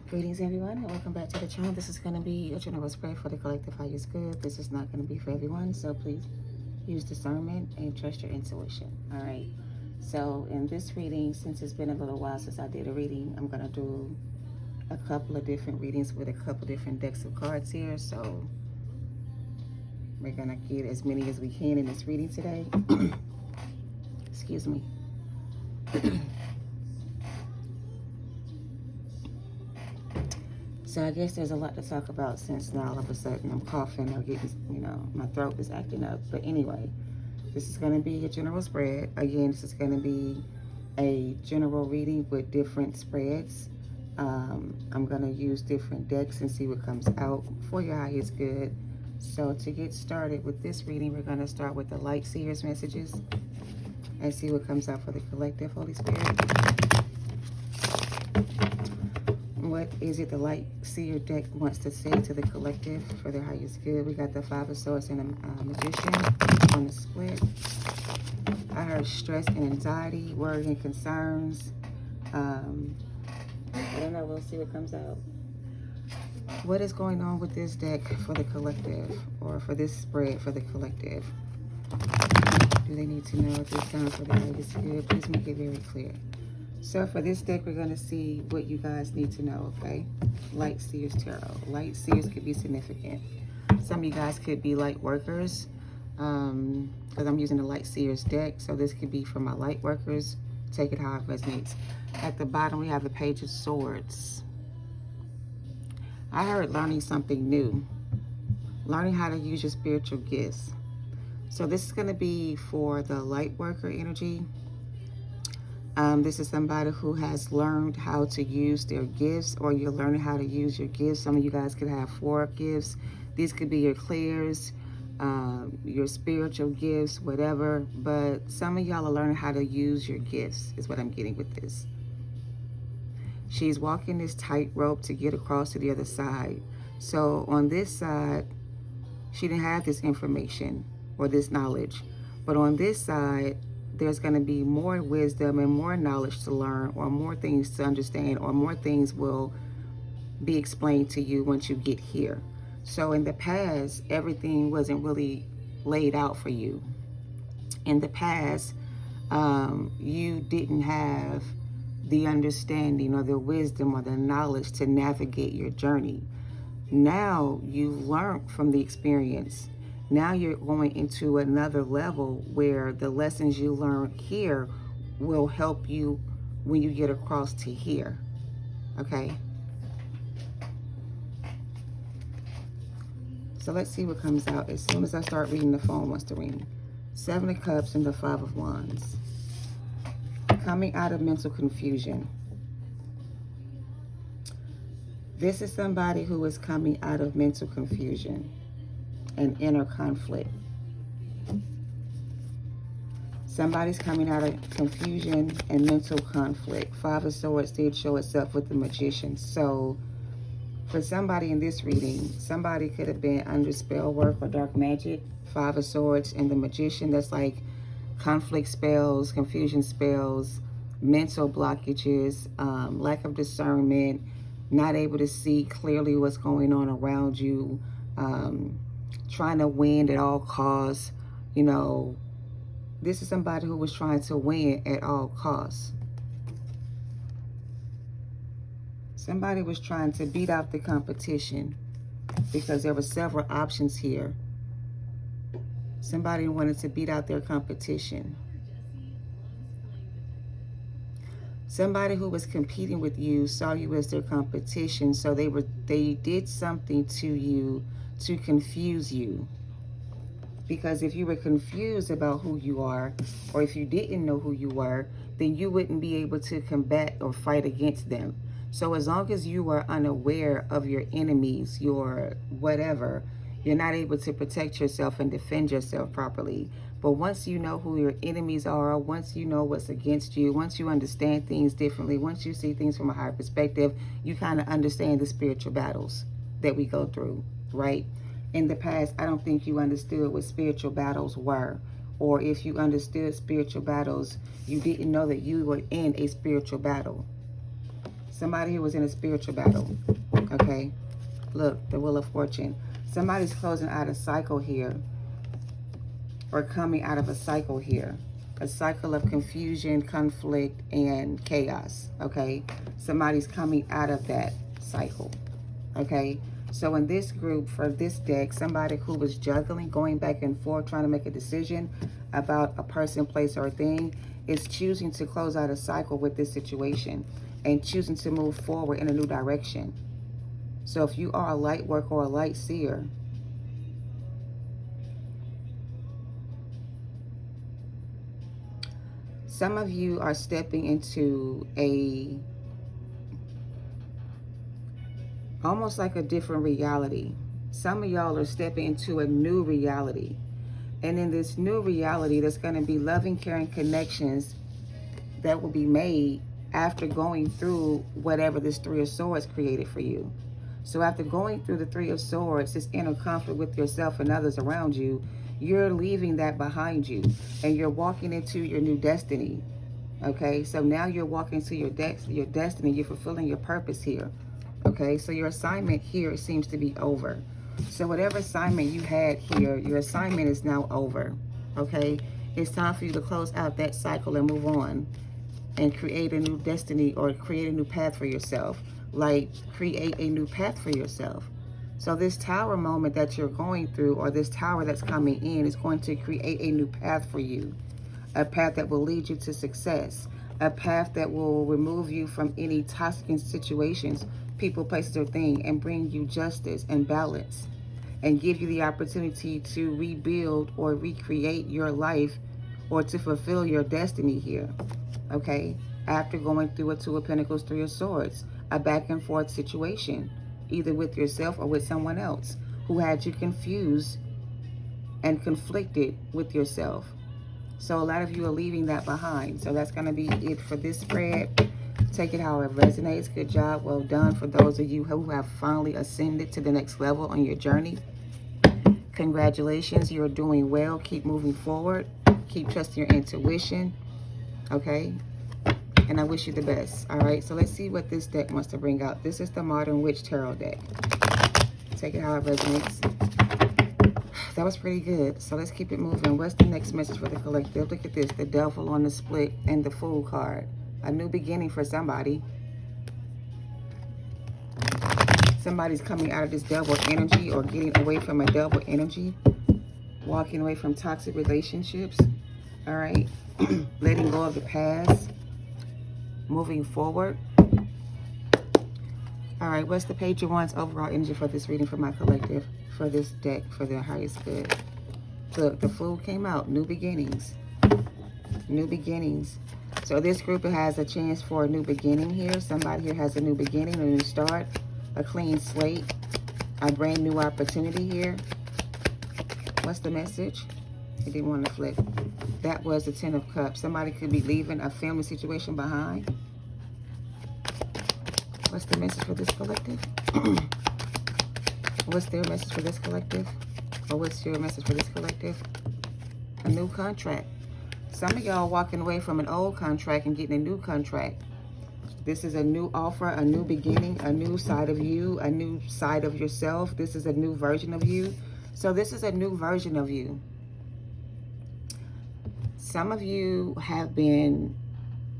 Greetings everyone and welcome back to the channel. This is going to be a general spread for the collective high is good. This is not going to be for everyone, so please use discernment and trust your intuition. All right. So in this reading, since it's been a little while since I did a reading, I'm going to do a couple of different readings with a couple different decks of cards here. So we're going to get as many as we can in this reading today. Excuse me. So I guess there's a lot to talk about since now all of a sudden I'm coughing or getting, my throat is acting up. But anyway, this is going to be a general spread. Again, this is going to be a general reading with different spreads. I'm going to use different decks and see what comes out for your highest good. So to get started with this reading, we're going to start with the Light Seers messages and see what comes out for the collective, Holy Spirit. What is it the Light Seer deck wants to say to the collective for their highest good? We got the Five of Swords and a Magician on the split. I heard stress and anxiety, worry and concerns. I don't know. We'll see what comes out. What is going on with this deck for the collective, or for this spread for the collective? Do they need to know at this time for their highest good? Please make it very clear. So for this deck, we're going to see what you guys need to know, okay? Light Seers Tarot. Light Seers could be significant. Some of you guys could be light workers, because I'm using the Light Seers deck. So this could be for my light workers. Take it how it resonates. At the bottom, we have the Page of Swords. I heard learning something new. Learning how to use your spiritual gifts. So this is going to be for the light worker energy. This is somebody who has learned how to use their gifts, or you're learning how to use your gifts. Some of you guys could have 4 gifts. These could be your clairs, your spiritual gifts, whatever. But some of y'all are learning how to use your gifts, is what I'm getting with this. She's walking this tightrope to get across to the other side. So on this side, she didn't have this information or this knowledge. But on this side, there's going to be more wisdom and more knowledge to learn, or more things to understand, or more things will be explained to you once you get here. So in the past, everything wasn't really laid out for you. In the past, you didn't have the understanding or the wisdom or the knowledge to navigate your journey. Now you've learned from the experience. Now you're going into another level where the lessons you learn here will help you when you get across to here. Okay? So let's see what comes out as soon as I start reading. The phone wants to ring. 7 of Cups and the 5 of Wands. Coming out of mental confusion. This is somebody who is coming out of mental confusion and inner conflict. Somebody's coming out of confusion and mental conflict. 5 of Swords did show itself with the Magician. So for somebody in this reading, somebody could have been under spell work or dark magic. 5 of Swords and the Magician, that's like conflict spells, confusion spells, mental blockages, lack of discernment, not able to see clearly what's going on around you, trying to win at all costs. You know, this is somebody who was trying to win at all costs. Somebody was trying to beat out the competition because there were several options here. Somebody wanted to beat out their competition. Somebody who was competing with you saw you as their competition, so they did something to you to confuse you. Because if you were confused about who you are, or if you didn't know who you were, then you wouldn't be able to combat or fight against them. So as long as you are unaware of your enemies, your whatever, you're not able to protect yourself and defend yourself properly. But once you know who your enemies are, once you know what's against you, once you understand things differently, once you see things from a higher perspective, you kind of understand the spiritual battles that we go through, right? In the past, I don't think you understood what spiritual battles were. Or if you understood spiritual battles, you didn't know that you were in a spiritual battle. Somebody here was in a spiritual battle. Okay. Look, the Wheel of Fortune. Somebody's closing out a cycle here, or coming out of a cycle here. A cycle of confusion, conflict, and chaos. Okay. Somebody's coming out of that cycle. Okay. So in this group, for this deck, somebody who was juggling, going back and forth, trying to make a decision about a person, place, or thing, is choosing to close out a cycle with this situation and choosing to move forward in a new direction. So if you are a light worker or a light seer, some of you are stepping into almost like a different reality. Some of y'all are stepping into a new reality. And in this new reality, there's going to be loving, caring connections that will be made after going through whatever this Three of Swords created for you. So after going through the Three of Swords, this inner conflict with yourself and others around you, you're leaving that behind you and you're walking into your new destiny. Okay, so now you're walking to your destiny. You're fulfilling your purpose here. Okay, so your assignment here seems to be over. So whatever assignment you had here, your assignment is now over. Okay, it's time for you to close out that cycle and move on and create a new destiny, or create a new path for yourself. Like, create a new path for yourself. So this tower moment that you're going through, or this tower that's coming in, is going to create a new path for you. A path that will lead you to success. A path that will remove you from any toxic situations, people, places, or things, and bring you justice and balance, and give you the opportunity to rebuild or recreate your life, or to fulfill your destiny here. Okay, after going through a Two of Pentacles, Three of Swords, a back and forth situation, either with yourself or with someone else who had you confused and conflicted with yourself. So a lot of you are leaving that behind. So that's going to be it for this spread. Take it how it resonates. Good job. Well done for those of you who have finally ascended to the next level on your journey. Congratulations. You're doing well. Keep moving forward. Keep trusting your intuition. Okay, and I wish you the best. All right, so let's see what this deck wants to bring out. This is the Modern Witch Tarot deck. Take it how it resonates. That was pretty good. So let's keep it moving. What's the next message for the collective? Look at this, the Devil on the split and the Fool card. A new beginning for somebody. Somebody's coming out of this devil energy, or getting away from a devil energy. Walking away from toxic relationships. All right. Letting go of the past. Moving forward. All right. What's the Page of Wands overall energy for this reading for my collective? For this deck, for their highest good. Look, the Fool came out. New beginnings. New beginnings. So this group has a chance for a new beginning here. Somebody here has a new beginning, a new start, a clean slate, a brand new opportunity here. What's the message? It didn't want to flip. That was the Ten of Cups. Somebody could be leaving a family situation behind. What's the message for this collective? What's their message for this collective? Or what's your message for this collective? A new contract. Some of y'all walking away from an old contract and getting a new contract. This is a new offer, a new beginning, a new side of you, a new side of yourself. This is a new version of you. So this is a new version of you. Some of you have been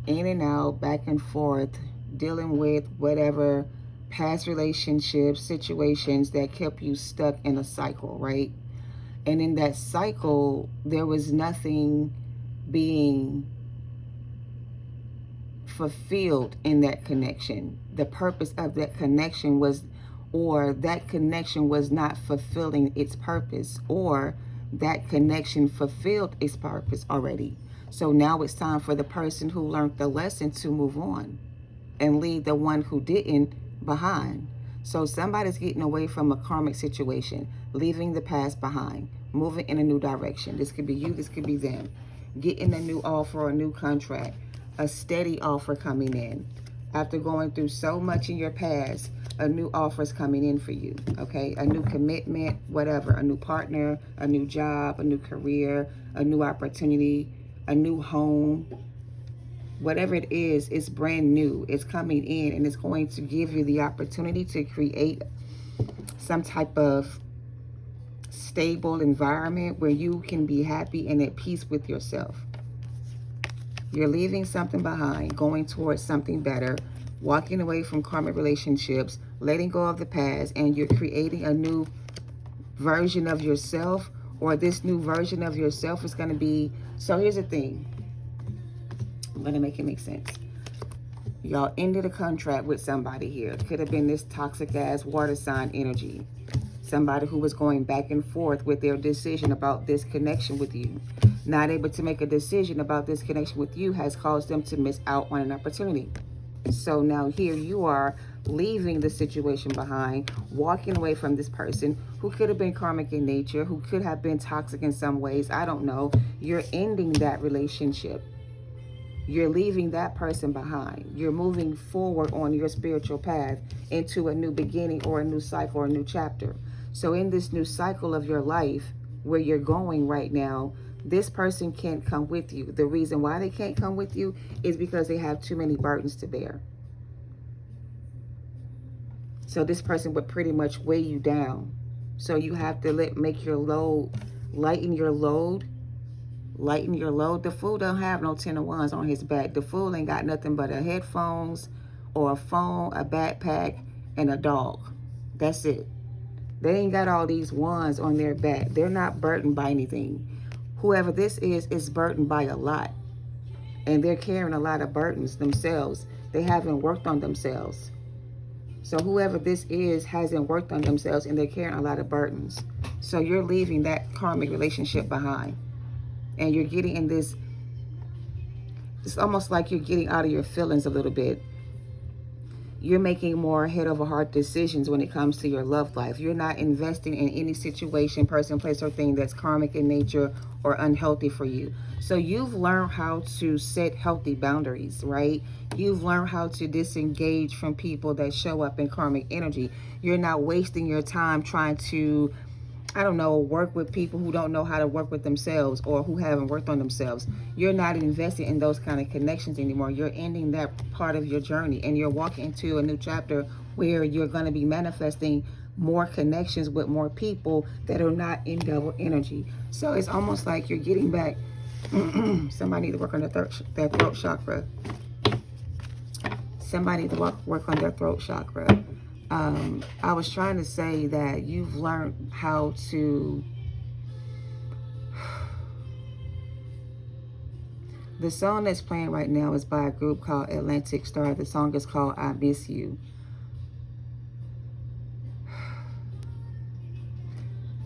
in and out, back and forth, dealing with whatever past relationships, situations that kept you stuck in a cycle, right? And in that cycle, there was nothing being fulfilled in that connection. The purpose of that connection was, or that connection was not fulfilling its purpose, or that connection fulfilled its purpose already. So now it's time for the person who learned the lesson to move on and leave the one who didn't behind. So somebody's getting away from a karmic situation, leaving the past behind, moving in a new direction. This could be you, this could be them. Getting a new offer or a new contract, a steady offer coming in. After going through so much in your past, a new offer is coming in for you, okay? A new commitment, whatever, a new partner, a new job, a new career, a new opportunity, a new home. whatever it is, it's brand new. It's coming in, and it's going to give you the opportunity to create some type of stable environment where you can be happy and at peace with yourself. You're leaving something behind, going towards something better, walking away from karmic relationships, letting go of the past, and you're creating a new version of yourself, or this new version of yourself is going to be... So here's the thing. I'm going to make it make sense. Y'all ended a contract with somebody here. It could have been this toxic ass water sign energy. Somebody who was going back and forth with their decision about this connection with you. Not able to make a decision about this connection with you has caused them to miss out on an opportunity. So now here you are leaving the situation behind, walking away from this person who could have been karmic in nature, who could have been toxic in some ways. I don't know. You're ending that relationship. You're leaving that person behind. You're moving forward on your spiritual path into a new beginning or a new cycle or a new chapter. So in this new cycle of your life, where you're going right now, this person can't come with you. The reason why they can't come with you is because they have too many burdens to bear. So this person would pretty much weigh you down. So you have to make your load, lighten your load. Lighten your load. The fool don't have no 10 of wands on his back. The fool ain't got nothing but a headphones or a phone, a backpack, and a dog. That's it. They ain't got all these wands on their back. They're not burdened by anything. Whoever this is burdened by a lot. And they're carrying a lot of burdens themselves. They haven't worked on themselves. So whoever this is hasn't worked on themselves, and they're carrying a lot of burdens. So you're leaving that karmic relationship behind. And you're getting in this, it's almost like you're getting out of your feelings a little bit. You're making more head over heart decisions when it comes to your love life. You're not investing in any situation, person, place, or thing that's karmic in nature or unhealthy for you. So you've learned how to set healthy boundaries, right? You've learned how to disengage from people that show up in karmic energy. You're not wasting your time trying to, I don't know, work with people who don't know how to work with themselves or who haven't worked on themselves. You're not investing in those kind of connections anymore. You're ending that part of your journey, and you're walking into a new chapter where you're going to be manifesting more connections with more people that are not in double energy. So it's almost like you're getting back. Somebody need to work on their throat chakra. Somebody need to work on their throat chakra. I was trying to say that you've learned how to... The song that's playing right now is by a group called Atlantic Star. The song is called I Miss You.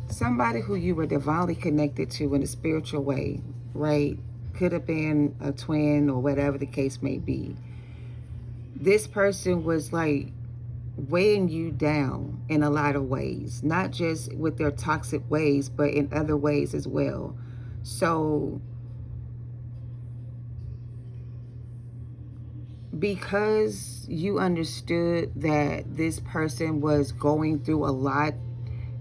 Somebody who you were divinely connected to in a spiritual way, right? Could have been a twin or whatever the case may be. This person was like weighing you down in a lot of ways, not just with their toxic ways, but in other ways as well. So because you understood that this person was going through a lot,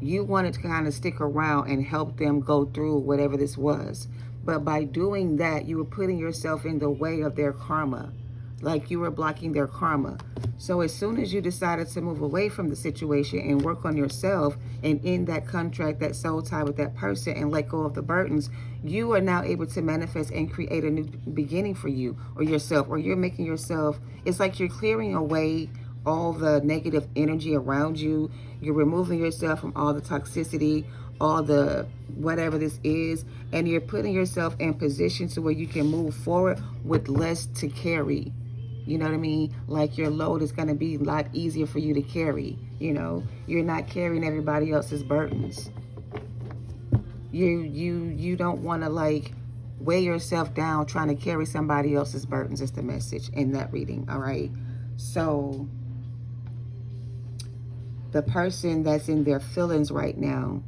you wanted to kind of stick around and help them go through whatever this was. But by doing that, you were putting yourself in the way of their karma. Like you were blocking their karma. So as soon as you decided to move away from the situation and work on yourself and end that contract, that soul tie with that person, and let go of the burdens, you are now able to manifest and create a new beginning for you or yourself, or you're making yourself, it's like you're clearing away all the negative energy around you. You're removing yourself from all the toxicity, all the whatever this is, and you're putting yourself in position to where you can move forward with less to carry. You know what I mean? Like your load is going to be a lot easier for you to carry. You know, you're not carrying everybody else's burdens. You don't want to like weigh yourself down trying to carry somebody else's burdens. Is the message in that reading. All right. So the person that's in their feelings right now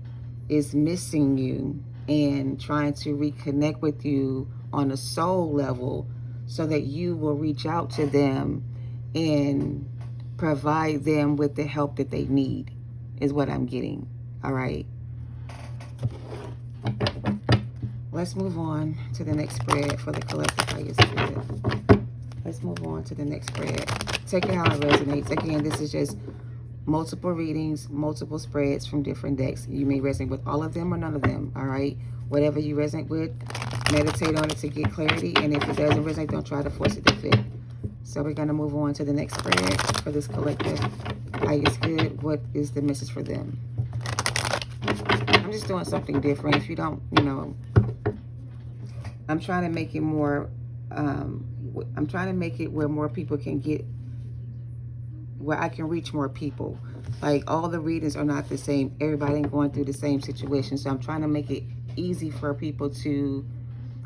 is missing you and trying to reconnect with you on a soul level, so that you will reach out to them and provide them with the help that they need, is what I'm getting. All right. Let's move on to the next spread for the collective highest good. Let's move on to the next spread. Take it how it resonates. Again, this is just multiple readings, multiple spreads from different decks. You may resonate with all of them or none of them, all right? Whatever you resonate with, meditate on it to get clarity. And if it doesn't resonate, don't try to force it to fit. So we're going to move on to the next spread for this collective. Highest good, what is the message for them? I'm just doing something different. If you don't, you know, I'm trying to make it more, I'm trying to make it where more people can get, where I can reach more people. Like, all the readings are not the same. Everybody ain't going through the same situation. So I'm trying to make it easy for people to,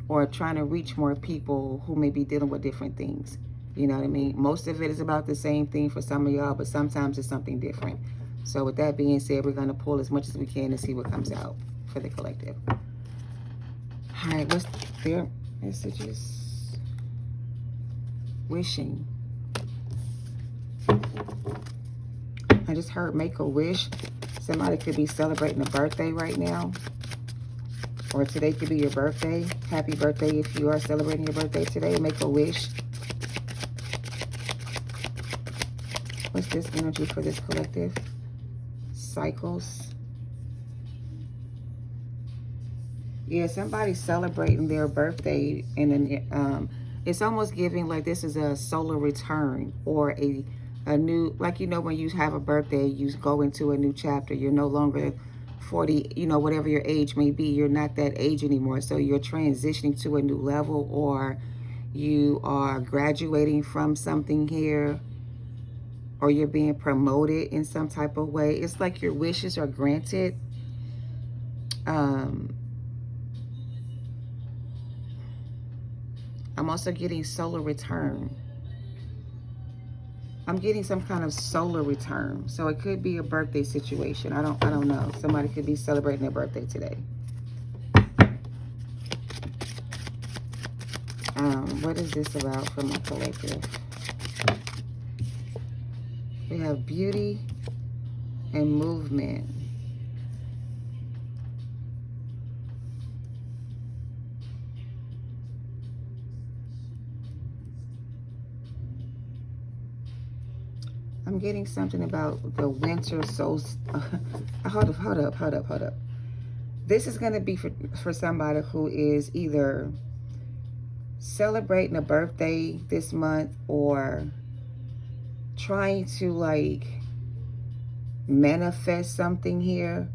or trying to reach more people who may be dealing with different things. You know what I mean? Most of it is about the same thing for some of y'all, but sometimes it's something different. So with that being said, we're going to pull as much as we can and see what comes out for the collective. All right, what's their messages? Wishing. I just heard make a wish. Somebody could be celebrating a birthday right now. Or today could be your birthday. Happy birthday if you are celebrating your birthday today. Make a wish. What's this energy for this collective? Cycles. Yeah, somebody's celebrating their birthday, and then it's almost giving like this is a solar return or a new, like, you know, when you have a birthday, you go into a new chapter. You're no longer 40, you know, whatever your age may be, you're not that age anymore. So you're transitioning to a new level, or you are graduating from something here, or you're being promoted in some type of way. It's like your wishes are granted. I'm also getting solar return. I'm getting some kind of solar return. So it could be a birthday situation. I don't know. Somebody could be celebrating their birthday today. What is this about for my collective? We have beauty and movement. I'm getting something about the winter solstice. Hold up. This is going to be for somebody who is either celebrating a birthday this month or trying to like manifest something here.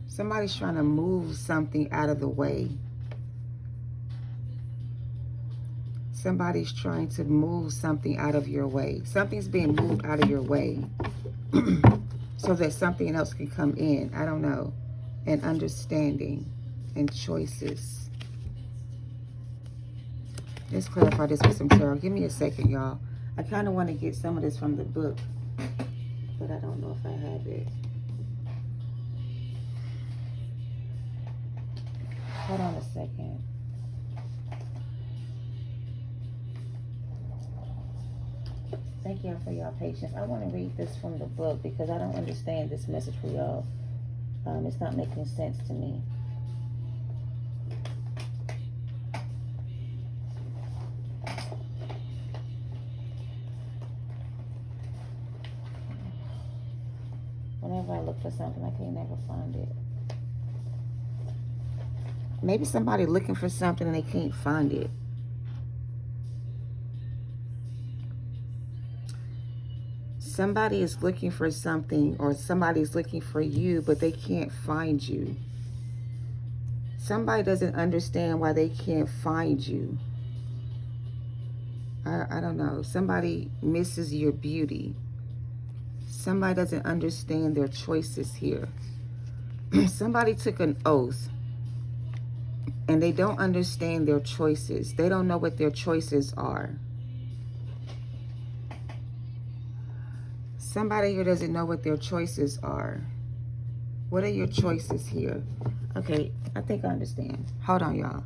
Somebody's trying to move something out of the way. Somebody's trying to move something out of your way. Something's being moved out of your way so that something else can come in. I don't know. And understanding and choices. Let's clarify this with some tarot. Give me a second, y'all. I kind of want to get some of this from the book, but I don't know if I have it. Hold on a second. Thank y'all for y'all patience. I want to read this from the book because I don't understand this message for y'all. It's not making sense to me. Whenever I look for something, I can't never find it. Maybe somebody looking for something and they can't find it. Somebody is looking for something, or somebody's looking for you, but they can't find you. Somebody doesn't understand why they can't find you. I don't know. Somebody misses your beauty. Somebody doesn't understand their choices here. Somebody took an oath and they don't understand their choices. They don't know what their choices are. Somebody here doesn't know what their choices are. What are your choices here? Okay, I think I understand. Hold on, y'all.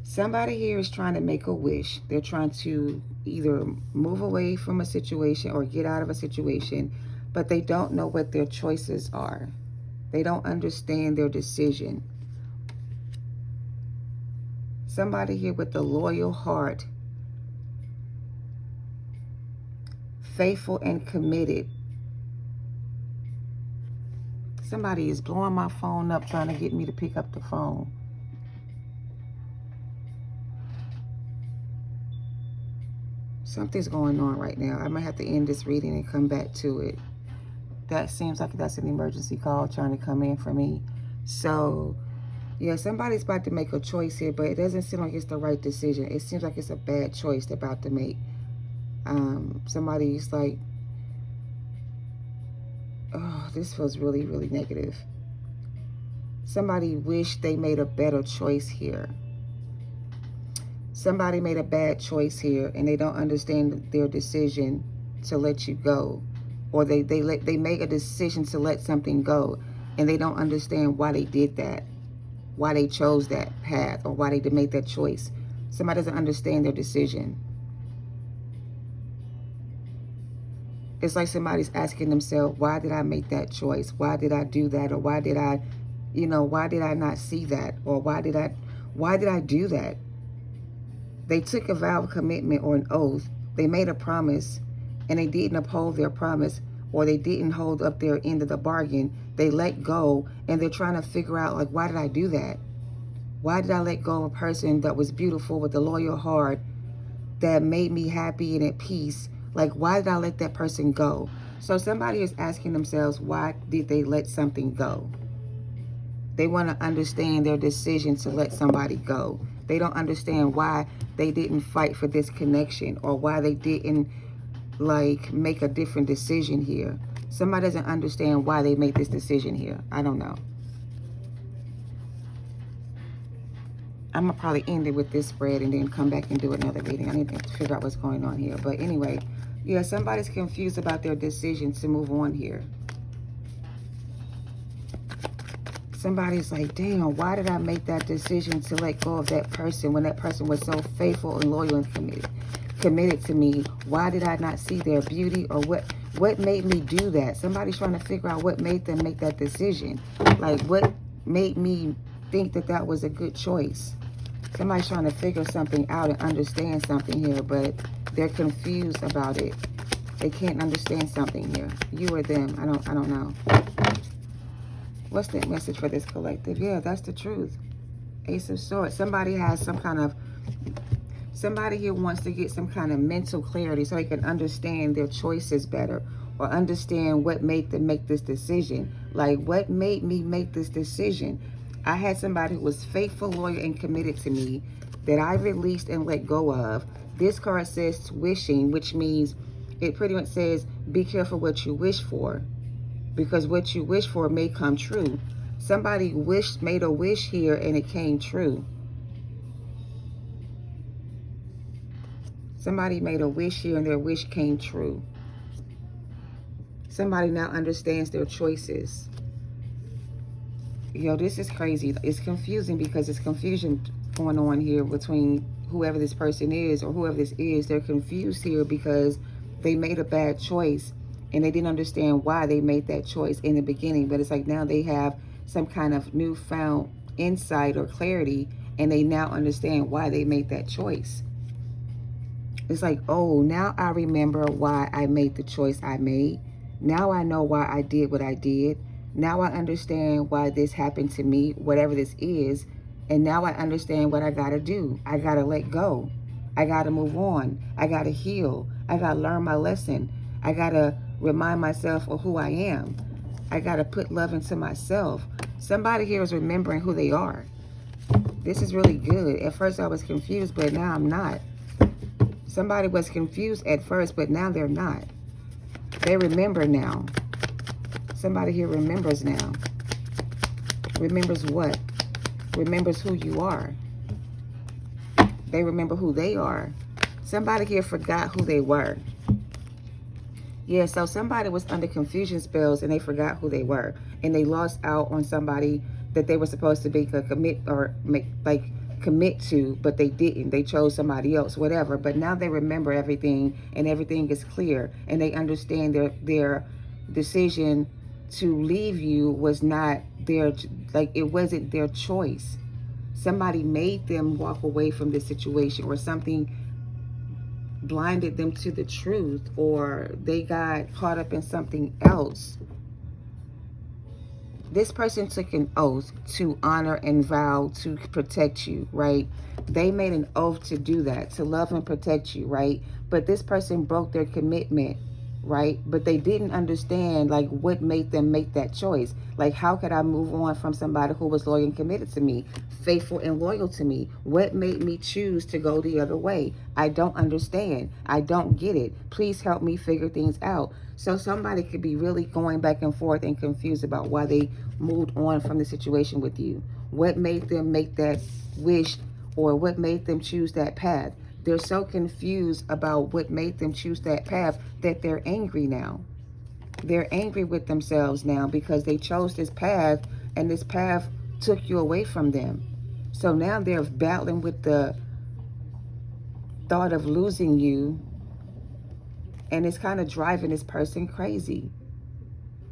Somebody here is trying to make a wish. They're trying to either move away from a situation or get out of a situation, but they don't know what their choices are. They don't understand their decision. Somebody here with a loyal heart, faithful and committed. Somebody is blowing my phone up trying to get me to pick up the phone. Something's going on right now. I might have to end this reading and come back to it. That seems like that's an emergency call trying to come in for me. So, yeah, somebody's about to make a choice here, but it doesn't seem like it's the right decision. It seems like it's a bad choice they're about to make. Somebody's like, oh, this feels really, really negative. Somebody wished they made a better choice here. Somebody made a bad choice here, and they don't understand their decision to let you go. Or they make a decision to let something go, and they don't understand why they did that, why they chose that path, or why they made that choice. Somebody doesn't understand their decision. It's like somebody's asking themselves, why did I make that choice? Why did I do that? Or why did I, why did I not see that? Or why did I do that? They took a vow of commitment or an oath. They made a promise and they didn't uphold their promise, or they didn't hold up their end of the bargain. They let go, and they're trying to figure out, like, why did I do that? Why did I let go of a person that was beautiful with a loyal heart, that made me happy and at peace? Like, why did I let that person go? So somebody is asking themselves, why did they let something go? They want to understand their decision to let somebody go. They don't understand why they didn't fight for this connection, or why they didn't, like, make a different decision here. Somebody doesn't understand why they made this decision here. I don't know. I'm going to probably end it with this spread and then come back and do another reading. I need to figure out what's going on here. But anyway, yeah, somebody's confused about their decision to move on here. Somebody's like, damn, why did I make that decision to let go of that person when that person was so faithful and loyal and committed to me? Why did I not see their beauty, or what made me do that? Somebody's trying to figure out what made them make that decision. Like, what made me think that that was a good choice? Somebody's trying to figure something out and understand something here, but they're confused about it. They can't understand something here. You or them, I don't know. What's the message for this collective? Yeah, that's the truth. Ace of Swords. Somebody has some kind of, somebody here wants to get some kind of mental clarity so they can understand their choices better, or understand what made them make this decision. Like, what made me make this decision? I had somebody who was faithful, loyal, and committed to me that I released and let go of. This card says wishing, which means it pretty much says be careful what you wish for, because what you wish for may come true. Somebody made a wish here and it came true. Somebody made a wish here and their wish came true. Somebody now understands their choices. Yo, this is crazy. It's confusing because it's confusion going on here between whoever this person is, or whoever this is. They're confused here because they made a bad choice and they didn't understand why they made that choice in the beginning. But it's like now they have some kind of newfound insight or clarity, and they now understand why they made that choice. It's like, oh, now I remember why I made the choice I made. Now I know why I did what I did. Now I understand why this happened to me, whatever this is. And now I understand what I gotta do. I gotta let go. I gotta move on. I gotta heal. I gotta learn my lesson. I gotta remind myself of who I am. I gotta put love into myself. Somebody here is remembering who they are. This is really good. At first I was confused, but now I'm not. Somebody was confused at first, but now they're not. They remember now. Somebody here remembers now. Remembers what? Remembers who you are. They remember who they are. Somebody here forgot who they were. Yeah, so somebody was under confusion spells and they forgot who they were. And they lost out on somebody that they were supposed to be commit to, but they didn't. They chose somebody else, whatever. But now they remember everything, and everything is clear, and they understand their decision to leave you was not their, like, it wasn't their choice. Somebody made them walk away from this situation, or something blinded them to the truth, or they got caught up in something else. This person took an oath to honor and vow to protect you, right? They made an oath to do that, to love and protect you, right? But this person broke their commitment, right? But they didn't understand, like, what made them make that choice. Like, how could I move on from somebody who was loyal and committed to me, faithful and loyal to me? What made me choose to go the other way? I don't understand. I don't get it. Please help me figure things out. So somebody could be really going back and forth and confused about why they moved on from the situation with you. What made them make that wish, or what made them choose that path? They're so confused about what made them choose that path that they're angry now. They're angry with themselves now because they chose this path, and this path took you away from them. So now they're battling with the thought of losing you, and it's kind of driving this person crazy.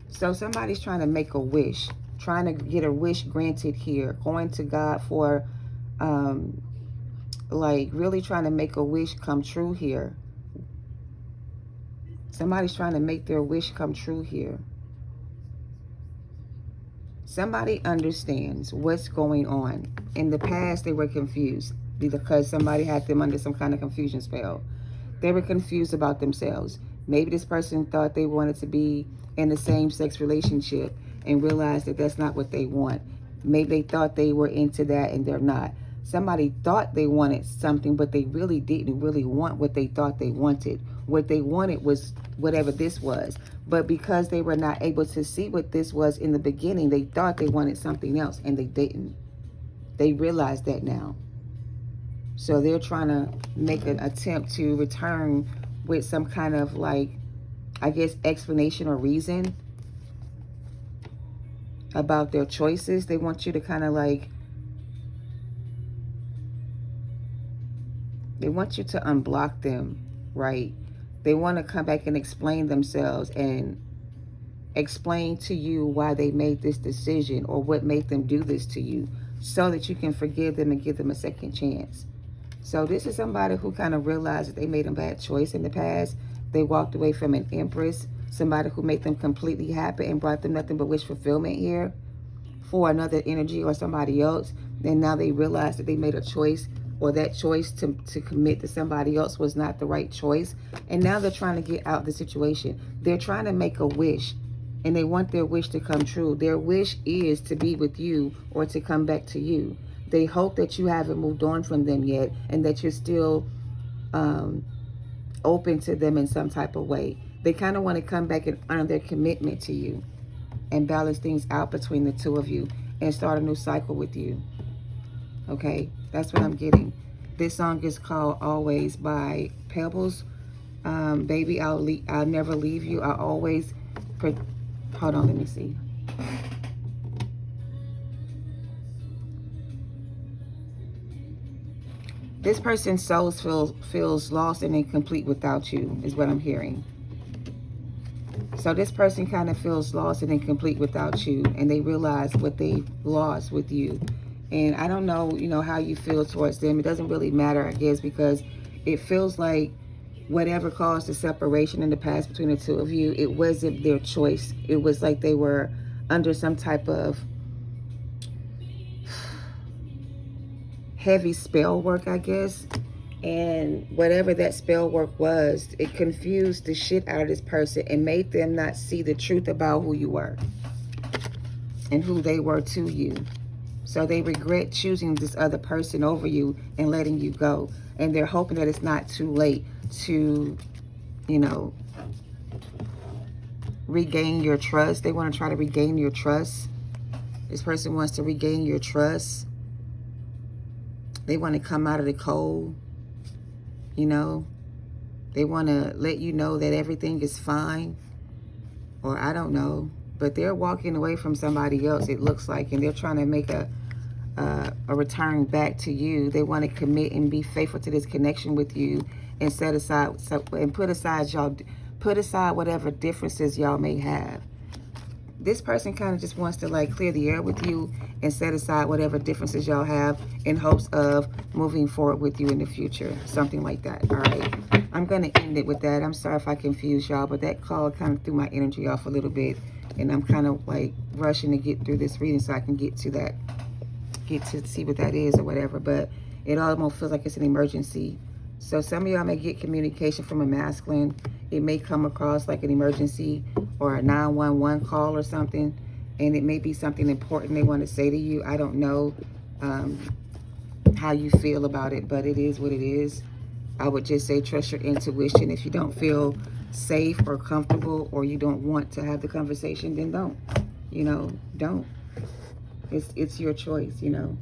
So somebody's trying to make a wish, trying to get a wish granted here, going to God for, like, really trying to make a wish come true here. Somebody's trying to make their wish come true here. Somebody understands what's going on. In the past, they were confused because somebody had them under some kind of confusion spell. They were confused about themselves. Maybe this person thought they wanted to be in the same-sex relationship and realized that that's not what they want. Maybe they thought they were into that and they're not. Somebody thought they wanted something, but they really didn't really want what they thought they wanted. What they wanted was whatever this was. But because they were not able to see what this was in the beginning, they thought they wanted something else, and they didn't. They realized that now. So they're trying to make an attempt to return with some kind of, like, I guess, explanation or reason about their choices. They want you to kind of, like, they want you to unblock them, right? They want to come back and explain themselves and explain to you why they made this decision or what made them do this to you, so that you can forgive them and give them a second chance. So this is somebody who kind of realized that they made a bad choice in the past. They walked away from an empress, somebody who made them completely happy and brought them nothing but wish fulfillment here for another energy or somebody else. And now they realize that they made a choice, or that choice to commit to somebody else was not the right choice. And now they're trying to get out of the situation. They're trying to make a wish, and they want their wish to come true. Their wish is to be with you or to come back to you. They hope that you haven't moved on from them yet, and that you're still open to them in some type of way. They kind of want to come back and honor their commitment to you and balance things out between the two of you and start a new cycle with you. Okay, that's what I'm getting. This song is called Always by Pebbles. Baby, I'll never leave you. I'll always... Hold on, let me see. This person's soul feels lost and incomplete without you, is what I'm hearing. So this person kind of feels lost and incomplete without you, and they realize what they lost with you. And I don't know, how you feel towards them. It doesn't really matter, I guess, because it feels like whatever caused the separation in the past between the two of you, it wasn't their choice. It was like they were under some type of heavy spell work, I guess. And whatever that spell work was, it confused the shit out of this person and made them not see the truth about who you were and who they were to you. So they regret choosing this other person over you and letting you go. And they're hoping that it's not too late to, regain your trust. They want to try to regain your trust. This person wants to regain your trust. They want to come out of the cold. They want to let you know that everything is fine. Or I don't know. But they're walking away from somebody else, it looks like. And they're trying to make a return back to you. They want to commit and be faithful to this connection with you, and set aside and put aside whatever differences y'all may have. this person kind of just wants to like clear the air with you and set aside whatever differences y'all have in hopes of moving forward with you in the future. Something like that. All right. I'm going to end it with that. I'm sorry if I confused y'all, but that call kind of threw my energy off a little bit. And I'm kind of like rushing to get through this reading so I can get to see what that is or whatever. But it almost feels like it's an emergency. So some of y'all may get communication from a masculine. It may come across like an emergency or a 911 call or something. And it may be something important they want to say to you. I don't know how you feel about it, but it is what it is. I would just say trust your intuition. If you don't feel safe or comfortable or you don't want to have the conversation, then don't. You know, don't. It's your choice, you know.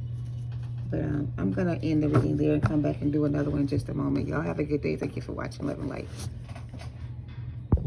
But I'm going to end the reading there and come back and do another one in just a moment. Y'all have a good day. Thank you for watching. Love and light.